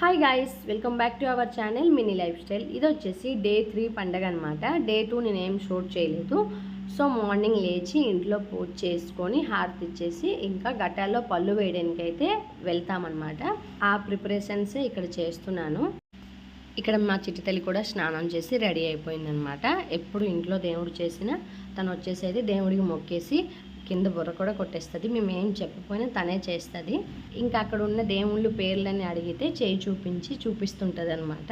Hi guys, welcome back to our channel mini life style. ఇది వచ్చేసి day 3 పండగ అనమాట. డే 2 నేను ఏం షూట్ చేయలేదు. సో మార్నింగ్ లేచి ఇంట్లో పూజ చేసుకొని హారతి ఇచ్చేసి ఇంకా గట్టాల్లో పళ్ళు వేయడానికి అయితే వెళ్తామన్నమాట. ఆ ప్రిపరేషన్సే ఇక్కడ చేస్తున్నాను. ఇక్కడ మా చిట్టి తల్లి కూడా స్నానం చేసి రెడీ అయిపోయిందనమాట. ఎప్పుడు ఇంట్లో దేవుడు చేసినా తను వచ్చేసి అయితే దేవుడికి మొక్కేసి కింద బుర్ర కూడా కొట్టేస్తుంది. మేము ఏం చెప్పకపోయినా తనే చేస్తుంది. ఇంకా అక్కడ ఉన్న దేవుళ్ళు పేర్లని అడిగితే చేయి చూపించి చూపిస్తుంటుంది అనమాట.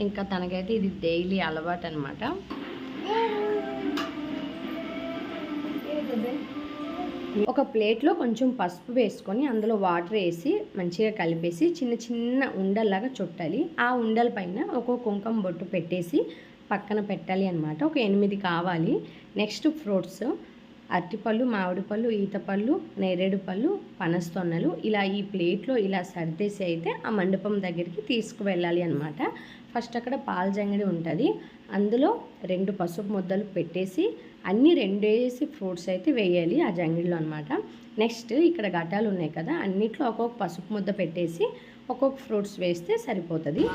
ఇంకా తనకైతే ఇది డైలీ అలవాటు అనమాట. ఒక ప్లేట్లో కొంచెం పసుపు వేసుకొని అందులో వాటర్ వేసి మంచిగా కలిపేసి చిన్న చిన్న ఉండల్లాగా చుట్టాలి. ఆ ఉండల పైన ఒక కుంకుమ బొట్టు పెట్టేసి పక్కన పెట్టాలి అనమాట. ఒక 8 కావాలి. నెక్స్ట్ ఫ్రూట్స్ అరటిపళ్ళు, మామిడి పళ్ళు, ఈతపళ్ళు, నేరేడు పళ్ళు, పనస్తొన్నలు ఇలా ఈ ప్లేట్లో ఇలా సర్దేసి అయితే ఆ మండపం దగ్గరికి తీసుకువెళ్ళాలి అనమాట. ఫస్ట్ అక్కడ పాల జంగిడి ఉంటుంది. అందులో 2 పసుపు ముద్దలు పెట్టేసి అన్నీ 2 ఫ్రూట్స్ అయితే వేయాలి ఆ జంగిడిలో అనమాట. నెక్స్ట్ ఇక్కడ గట్టాలు ఉన్నాయి కదా, అన్నిట్లో ఒక్కొక్క పసుపు ముద్ద పెట్టేసి ఒక్కొక్క ఫ్రూట్స్ వేస్తే సరిపోతుంది.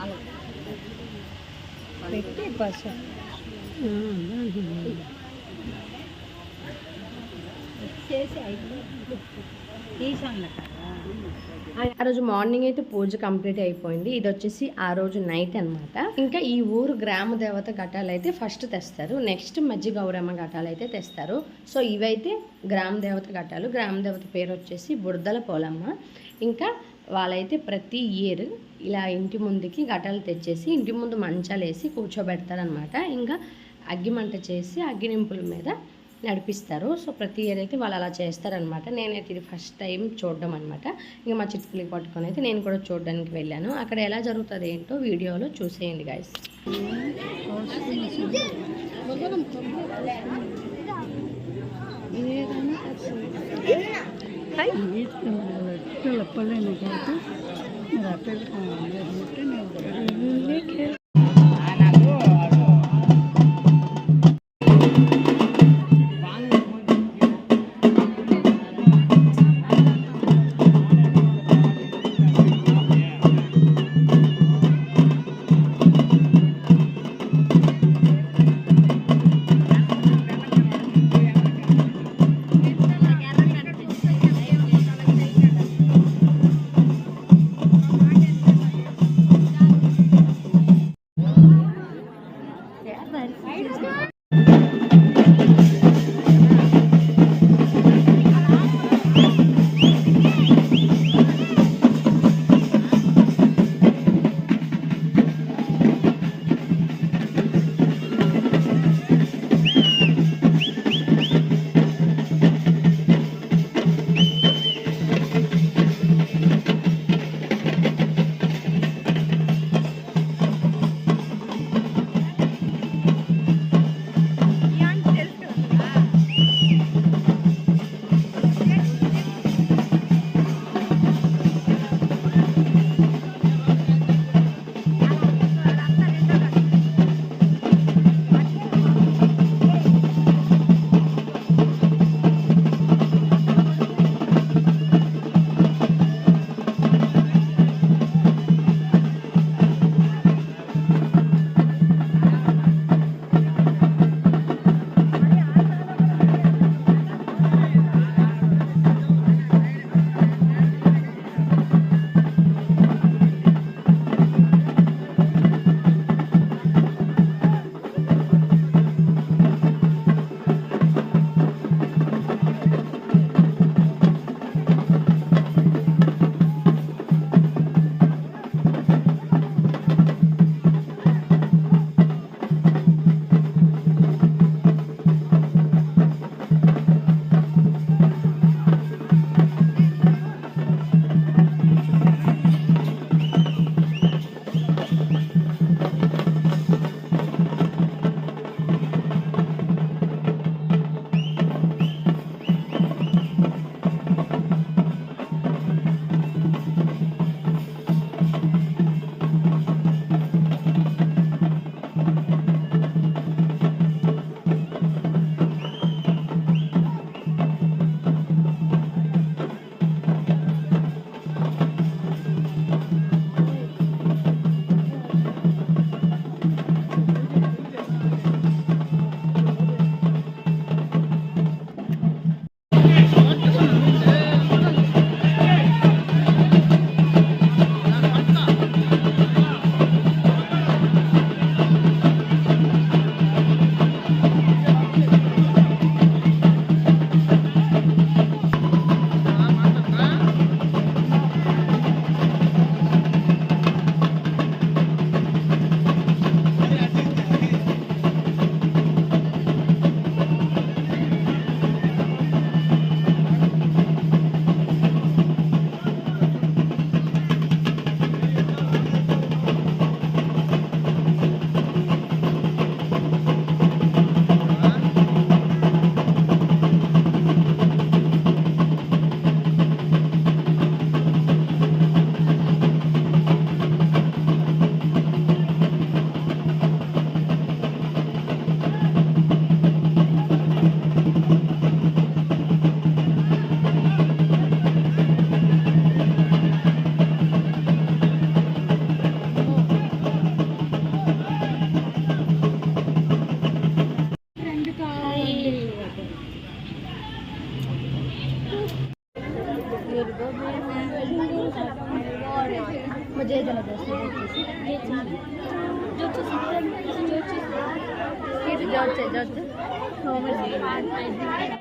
ఆ రోజు మార్నింగ్ అయితే పూజ కంప్లీట్ అయిపోయింది. ఇది వచ్చేసి ఆ రోజు నైట్ అనమాట. ఇంకా ఈ ఊరు గ్రామ దేవత ఘటాలు అయితే ఫస్ట్ తెస్తారు. నెక్స్ట్ మజ్జి గౌరమ్మ ఘటాలు అయితే తెస్తారు. సో ఇవైతే గ్రామ దేవత ఘటాలు. గ్రామ దేవత పేరు వచ్చేసి బురదల పోలమ్మ. ఇంకా వాళ్ళైతే ప్రతి ఇయర్ ఇలా ఇంటి ముందుకి ఘటాలు తెచ్చేసి ఇంటి ముందు మంచాలు వేసి కూర్చోబెడతారనమాట. ఇంకా అగ్గిమంట చేసి అగ్గినింపుల మీద నడిపిస్తారు. సో ప్రతి ఇయర్ అయితే వాళ్ళు అలా చేస్తారనమాట. నేనైతే ఇది ఫస్ట్ టైం చూడడం అనమాట. ఇంకా మా చిట్టుకుని పట్టుకొని అయితే నేను కూడా చూడడానికి వెళ్ళాను. అక్కడ ఎలా జరుగుతుంది ఏంటో వీడియోలో చూసేయండి గాయస్. मुझे ज़्यादा जो चीज़